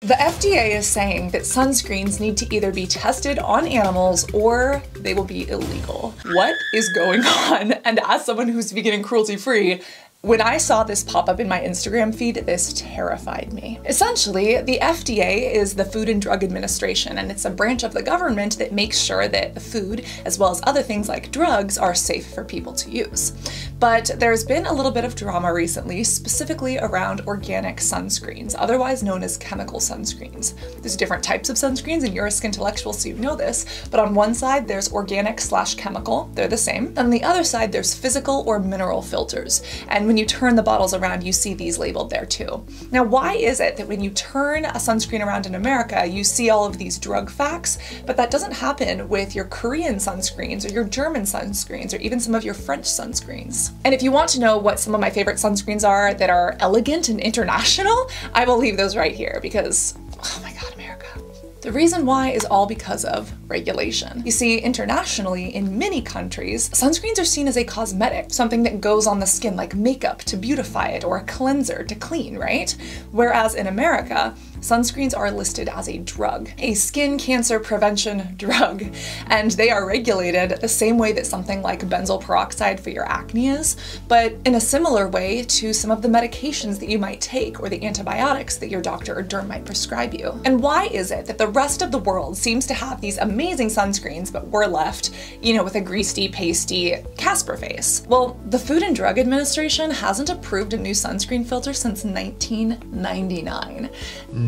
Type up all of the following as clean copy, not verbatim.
The FDA is saying that sunscreens need to either be tested on animals or they will be illegal. What is going on? And as someone who's vegan and cruelty-free, when I saw this pop up in my Instagram feed, this terrified me. Essentially, the FDA is the Food and Drug Administration, and it's a branch of the government that makes sure that the food, as well as other things like drugs, are safe for people to use. But there's been a little bit of drama recently, specifically around organic sunscreens, otherwise known as chemical sunscreens. There's different types of sunscreens, and you're a skintellectual, so you know this, but on one side there's organic/chemical, they're the same. On the other side there's physical or mineral filters, and when you turn the bottles around, you see these labeled there too. Now, why is it that when you turn a sunscreen around in America, you see all of these drug facts, but that doesn't happen with your Korean sunscreens or your German sunscreens or even some of your French sunscreens? And if you want to know what some of my favorite sunscreens are that are elegant and international, I will leave those right here because, oh my God, America. The reason why is all because of regulation. You see, internationally, in many countries, sunscreens are seen as a cosmetic, something that goes on the skin like makeup to beautify it or a cleanser to clean, right? Whereas in America, sunscreens are listed as a drug, a skin cancer prevention drug, and they are regulated the same way that something like benzoyl peroxide for your acne is, but in a similar way to some of the medications that you might take or the antibiotics that your doctor or derm might prescribe you. And why is it that the rest of the world seems to have these amazing sunscreens, but we're left, you know, with a greasy, pasty Casper face? Well, the Food and Drug Administration hasn't approved a new sunscreen filter since 1999.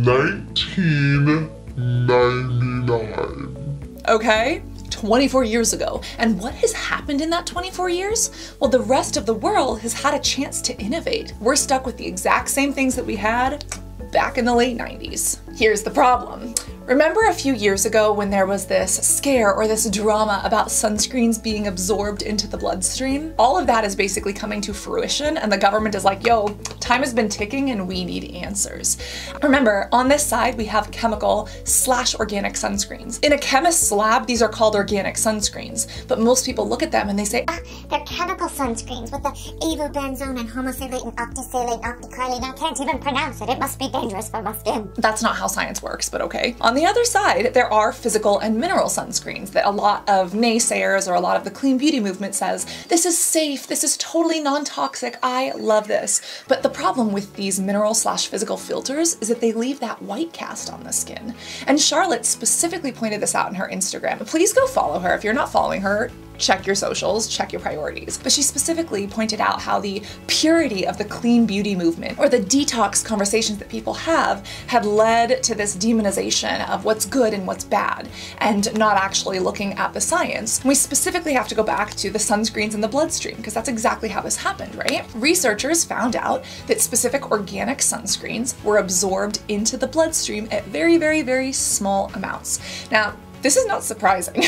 1999. Okay? 24 years ago. And what has happened in that 24 years? Well, the rest of the world has had a chance to innovate. We're stuck with the exact same things that we had back in the late 90s. Here's the problem. Remember a few years ago when there was this scare or this drama about sunscreens being absorbed into the bloodstream? All of that is basically coming to fruition, and the government is like, yo, time has been ticking and we need answers. Remember, on this side we have chemical/organic sunscreens. In a chemist's lab, these are called organic sunscreens, but most people look at them and they say, they're chemical sunscreens with the avobenzone and homosalate and octisalate and octicrylene. I can't even pronounce it. It must be dangerous for my skin. That's not how science works, but okay. On the other side, there are physical and mineral sunscreens that a lot of naysayers or a lot of the clean beauty movement says, this is safe, this is totally non-toxic, I love this. But the problem with these mineral/physical filters is that they leave that white cast on the skin. And Charlotte specifically pointed this out in her Instagram. Please go follow her. If you're not following her, check your socials, check your priorities. But she specifically pointed out how the purity of the clean beauty movement or the detox conversations that people have had led to this demonization of what's good and what's bad and not actually looking at the science. We specifically have to go back to the sunscreens in the bloodstream because that's exactly how this happened, right? Researchers found out that specific organic sunscreens were absorbed into the bloodstream at very, very, very small amounts. Now, this is not surprising.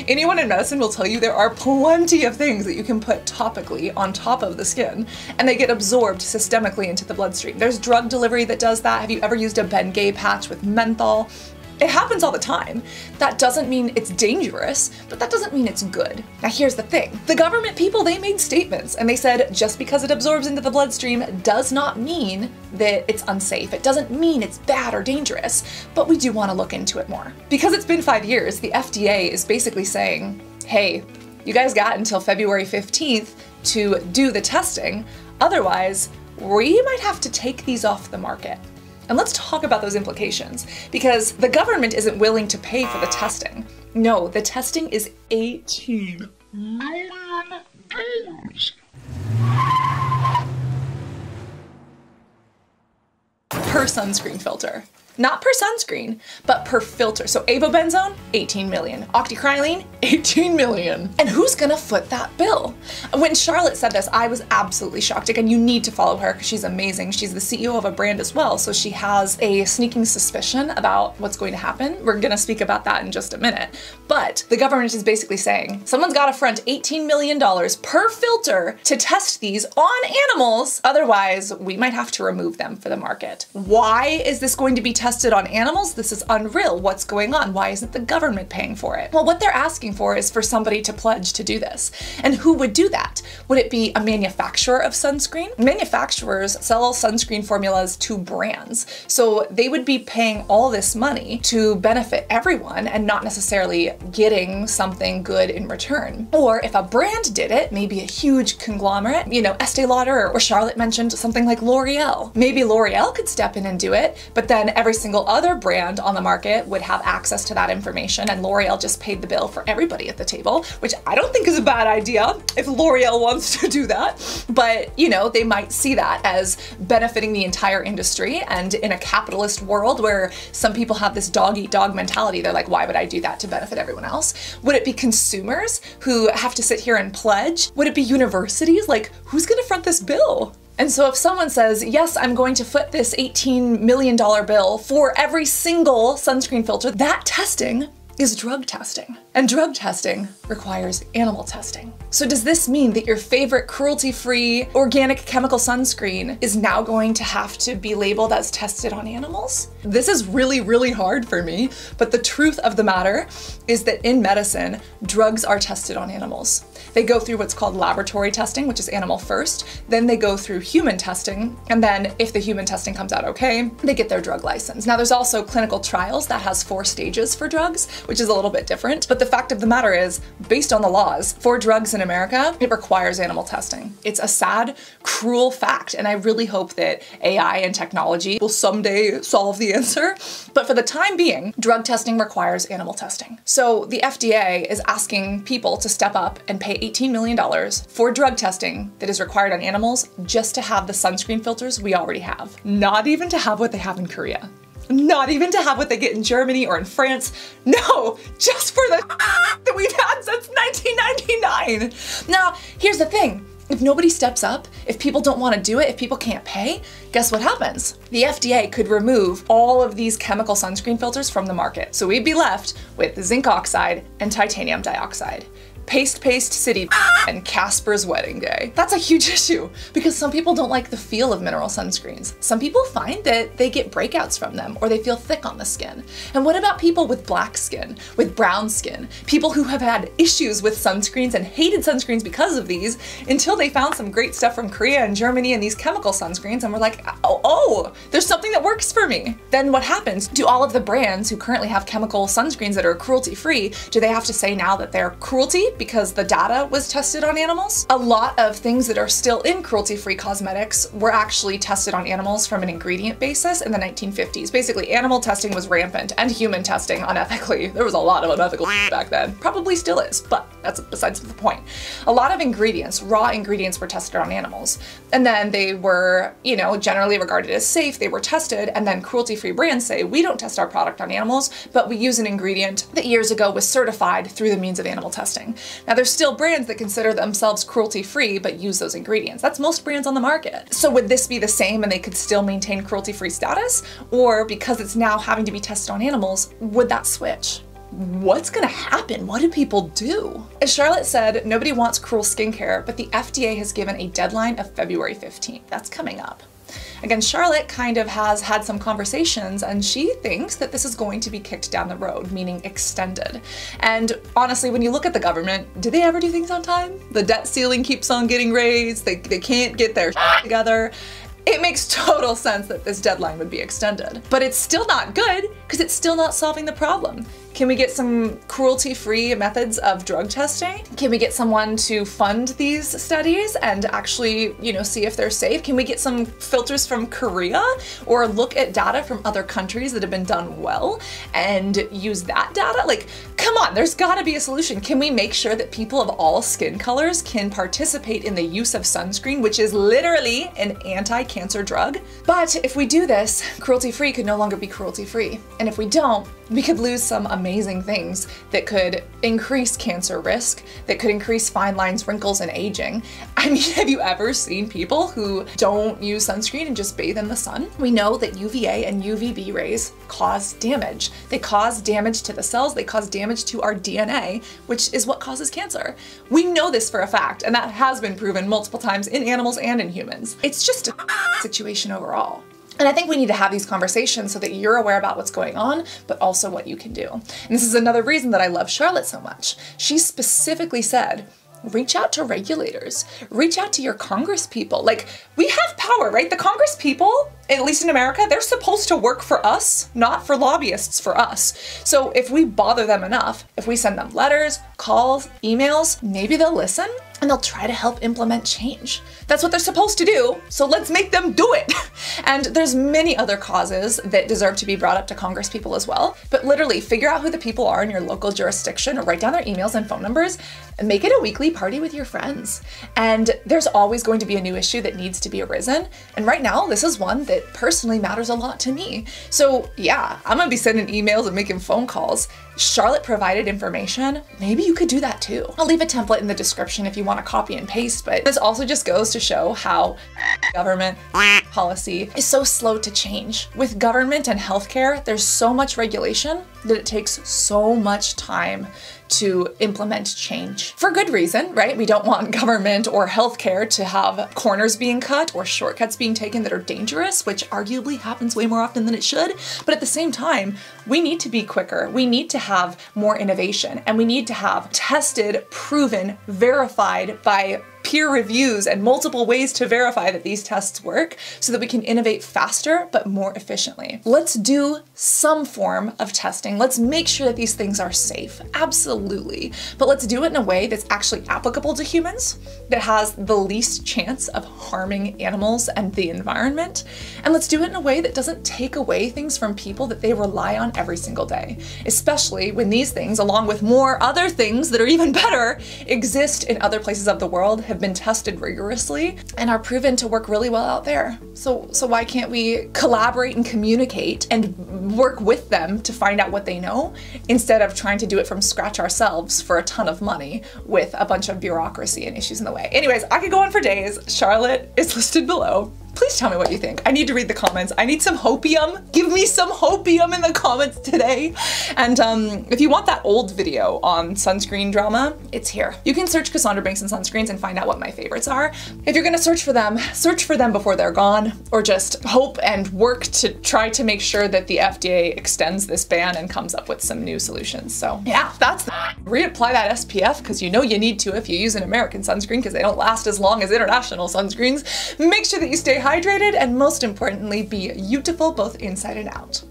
Anyone in medicine will tell you there are plenty of things that you can put topically on top of the skin and they get absorbed systemically into the bloodstream. There's drug delivery that does that. Have you ever used a Bengay patch with menthol? It happens all the time. That doesn't mean it's dangerous, but that doesn't mean it's good. Now here's the thing. The government people, they made statements and they said just because it absorbs into the bloodstream does not mean that it's unsafe. It doesn't mean it's bad or dangerous, but we do want to look into it more. Because it's been 5 years, the FDA is basically saying, hey, you guys got until February 15th to do the testing, otherwise we might have to take these off the market. And let's talk about those implications, because the government isn't willing to pay for the testing. No, the testing is $18 million. Per sunscreen filter. Not per sunscreen, but per filter. So avobenzone, 18 million. Octicrylene, 18 million. And who's gonna foot that bill? When Charlotte said this, I was absolutely shocked. Again, you need to follow her because she's amazing. She's the CEO of a brand as well, so she has a sneaking suspicion about what's going to happen. We're gonna speak about that in just a minute. But the government is basically saying, someone's gotta front $18 million per filter to test these on animals, otherwise we might have to remove them for the market. Why is this going to be tested on animals? This is unreal. What's going on? Why isn't the government paying for it? Well, what they're asking for is for somebody to pledge to do this. And who would do that? Would it be a manufacturer of sunscreen? Manufacturers sell sunscreen formulas to brands. So they would be paying all this money to benefit everyone and not necessarily getting something good in return. Or if a brand did it, maybe a huge conglomerate, you know, Estee Lauder, or Charlotte mentioned something like L'Oreal. Maybe L'Oreal could step in and do it, but then every single other brand on the market would have access to that information, and L'Oreal just paid the bill for everybody at the table, which I don't think is a bad idea if L'Oreal wants to do that. But, you know, they might see that as benefiting the entire industry, and in a capitalist world where some people have this dog-eat-dog mentality, they're like, why would I do that to benefit everyone else? Would it be consumers who have to sit here and pledge? Would it be universities? Like, who's gonna front this bill? And so if someone says, yes, I'm going to foot this $18 million bill for every single sunscreen filter, that testing is drug testing. And drug testing requires animal testing. So does this mean that your favorite cruelty-free organic chemical sunscreen is now going to have to be labeled as tested on animals? This is really, really hard for me, but the truth of the matter is that in medicine, drugs are tested on animals. They go through what's called laboratory testing, which is animal first, then they go through human testing, and then if the human testing comes out okay, they get their drug license. Now there's also clinical trials that has 4 stages for drugs, which is a little bit different, but the fact of the matter is, based on the laws, for drugs in America, it requires animal testing. It's a sad, cruel fact, and I really hope that AI and technology will someday solve the answer. But for the time being, drug testing requires animal testing. So the FDA is asking people to step up and pay $18 million for drug testing that is required on animals just to have the sunscreen filters we already have. Not even to have what they have in Korea. Not even to have what they get in Germany or in France. No, just for the that we've had since 1999. Now, here's the thing. If nobody steps up, if people don't want to do it, if people can't pay, guess what happens? The FDA could remove all of these chemical sunscreen filters from the market. So we'd be left with zinc oxide and titanium dioxide. Paste City and Casper's Wedding Day. That's a huge issue because some people don't like the feel of mineral sunscreens. Some people find that they get breakouts from them or they feel thick on the skin. And what about people with black skin, with brown skin? People who have had issues with sunscreens and hated sunscreens because of these until they found some great stuff from Korea and Germany and these chemical sunscreens and were like, oh, there's something that works for me. Then what happens? Do all of the brands who currently have chemical sunscreens that are cruelty-free, do they have to say now that they're cruelty because the data was tested on animals? A lot of things that are still in cruelty-free cosmetics were actually tested on animals from an ingredient basis in the 1950s. Basically, animal testing was rampant and human testing unethically. There was a lot of unethical back then. Probably still is, but that's besides the point. A lot of ingredients, raw ingredients, were tested on animals. And then they were, you know, generally regarded as safe. They were tested, and then cruelty-free brands say, we don't test our product on animals, but we use an ingredient that years ago was certified through the means of animal testing. Now, there's still brands that consider themselves cruelty-free but use those ingredients. That's most brands on the market. So would this be the same and they could still maintain cruelty-free status? Or because it's now having to be tested on animals, would that switch? What's gonna happen? What do people do? As Charlotte said, nobody wants cruel skincare, but the FDA has given a deadline of February 15th. That's coming up. Again, Charlotte kind of has had some conversations and she thinks that this is going to be kicked down the road, meaning extended. And honestly, when you look at the government, do they ever do things on time? The debt ceiling keeps on getting raised, they can't get their shit together. It makes total sense that this deadline would be extended. But it's still not good because it's still not solving the problem. Can we get some cruelty-free methods of drug testing? Can we get someone to fund these studies and actually, you know, see if they're safe? Can we get some filters from Korea or look at data from other countries that have been done well and use that data? Like, come on, there's gotta be a solution. Can we make sure that people of all skin colors can participate in the use of sunscreen, which is literally an anti-cancer drug? But if we do this, cruelty-free could no longer be cruelty-free. And if we don't, we could lose some amazing things that could increase cancer risk, that could increase fine lines, wrinkles, and aging. I mean, have you ever seen people who don't use sunscreen and just bathe in the sun? We know that UVA and UVB rays cause damage. They cause damage to the cells, they cause damage to our DNA, which is what causes cancer. We know this for a fact, and that has been proven multiple times in animals and in humans. It's just a situation overall. And I think we need to have these conversations so that you're aware about what's going on, but also what you can do. And this is another reason that I love Charlotte so much. She specifically said, reach out to regulators, reach out to your Congress people. Like, we have power, right? The Congress people, at least in America, they're supposed to work for us, not for lobbyists, for us. So if we bother them enough, if we send them letters, calls, emails, maybe they'll listen and they'll try to help implement change. That's what they're supposed to do, so let's make them do it. And there's many other causes that deserve to be brought up to Congress people as well, but literally figure out who the people are in your local jurisdiction, or write down their emails and phone numbers, and make it a weekly party with your friends. And there's always going to be a new issue that needs to be arisen, and right now this is one that personally matters a lot to me. So yeah, I'm gonna be sending emails and making phone calls. Charlotte provided information. Maybe you could do that too. I'll leave a template in the description if you want to copy and paste, but this also just goes to show how government policy is so slow to change. With government and healthcare, there's so much regulation that it takes so much time to implement change. For good reason, right? We don't want government or healthcare to have corners being cut or shortcuts being taken that are dangerous, which arguably happens way more often than it should. But at the same time, we need to be quicker. We need to have more innovation, and we need to have tested, proven, verified by peer reviews and multiple ways to verify that these tests work so that we can innovate faster but more efficiently. Let's do some form of testing. Let's make sure that these things are safe, absolutely. But let's do it in a way that's actually applicable to humans, that has the least chance of harming animals and the environment. And let's do it in a way that doesn't take away things from people that they rely on every single day, especially when these things, along with more other things that are even better, exist in other places of the world, have been tested rigorously, and are proven to work really well out there. So why can't we collaborate and communicate and work with them to find out what they know, instead of trying to do it from scratch ourselves for a ton of money with a bunch of bureaucracy and issues in the way. Anyways, I could go on for days. Charlotte is listed below. Please tell me what you think. I need to read the comments. I need some hopium. Give me some hopium in the comments today. And if you want that old video on sunscreen drama, it's here. You can search Cassandra Bankson sunscreens and find out what my favorites are. If you're gonna search for them before they're gone, or just hope and work to try to make sure that the FDA extends this ban and comes up with some new solutions. So yeah, that's reapply that SPF, because you know you need to if you use an American sunscreen, because they don't last as long as international sunscreens. Make sure that you stay hydrated, and most importantly, be beautiful both inside and out.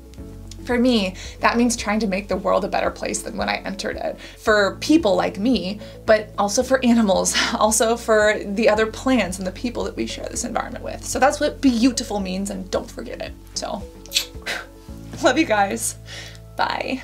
For me, that means trying to make the world a better place than when I entered it. For people like me, but also for animals, also for the other plants and the people that we share this environment with. So that's what beautiful means, and don't forget it. So, love you guys. Bye.